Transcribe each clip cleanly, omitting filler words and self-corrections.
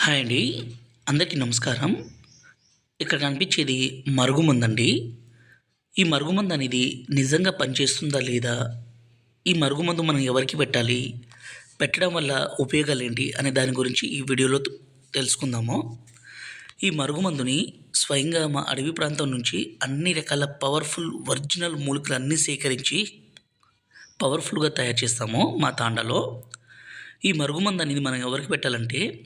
Hi అండి. అందరికీ నమస్కారం. ఇక్కడ కనిపించేది మరుగుమందండి. ఈ మరుగుమందు అనేది నిజంగా పనిచేస్తుందా లేదా? ఈ మరుగుమందు మనం ఎవరికి పెట్టాలి? పెట్టడం వల్ల ఉపయోగాలేంటి? అనే దాని గురించి ఈ వీడియోలో తెలుసుకుందాము. ఈ మరుగుమందుని స్వయంగా మా అడవి ప్రాంతం నుంచి అన్ని రకాల పవర్‌ఫుల్ ఒరిజినల్ మూలికలన్నీ సేకరించి పవర్‌ఫుల్‌గా తయారు చేస్తాము మా తాండాలో. ఈ మరుగుమందు అనేది మనం ఎవరికి పెట్టాలంటే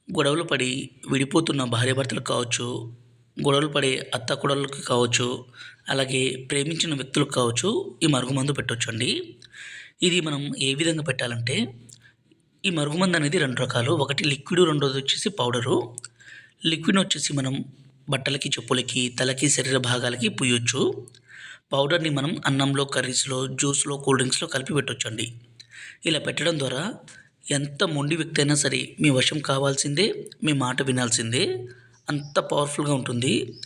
గొడవలు పడి విడిపోతున్న భార్యాభర్తలకు కావచ్చు, గొడవలు పడే అత్తాకోడళ్ళకి కావచ్చు, అలాగే ప్రేమించిన వ్యక్తులకు కావచ్చు ఈ మరుగుమందు పెట్టొచ్చండి. ఇది మనం ఏ విధంగా పెట్టాలంటే, ఈ మరుగుమందు అనేది 2 రకాలు. ఒకటి లిక్విడ్, రెండోది వచ్చేసి పౌడరు. లిక్విడ్ వచ్చేసి మనం బట్టలకి, చెప్పులకి, తలకి, శరీర భాగాలకి పూయొచ్చు. పౌడర్‌ని మనం అన్నంలో, కర్రీస్‌లో, జ్యూస్‌లో, కూల్ డ్రింక్స్‌లో కలిపి పెట్టొచ్చండి. ఇలా పెట్టడం ద్వారా ఎంత మొండి వ్యక్తి అయినా సరే మీ వశం కావాల్సిందే, మీ మాట వినాల్సిందే. అంత పవర్ఫుల్‌గా ఉంటుంది.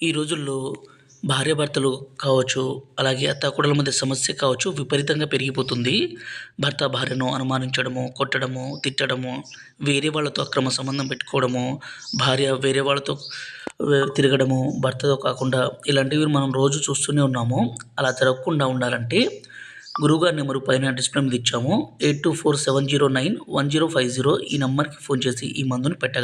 ఈ రోజుల్లో భార్యాభర్తలు కావచ్చు, అలాగే అత్తాకోడళ్ళ మధ్య సమస్య కావచ్చు విపరీతంగా పెరిగిపోతుంది. భర్త భార్యను అనుమానించడము, కొట్టడము, తిట్టడము, వేరే వాళ్ళతో అక్రమ సంబంధం పెట్టుకోవడము, భార్య వేరే వాళ్ళతో తిరగడము, భర్తతో కాకుండా ఇలాంటివి మనం రోజు చూస్తూనే ఉన్నాము. అలా జరగకుండా ఉండాలంటే గురువుగారి నెంబరు పైన డిస్ప్లే మీద ఇచ్చాము. 8247091050 ఈ నంబర్‌కి ఫోన్ చేసి ఈ మందుని పెట్టగలరు.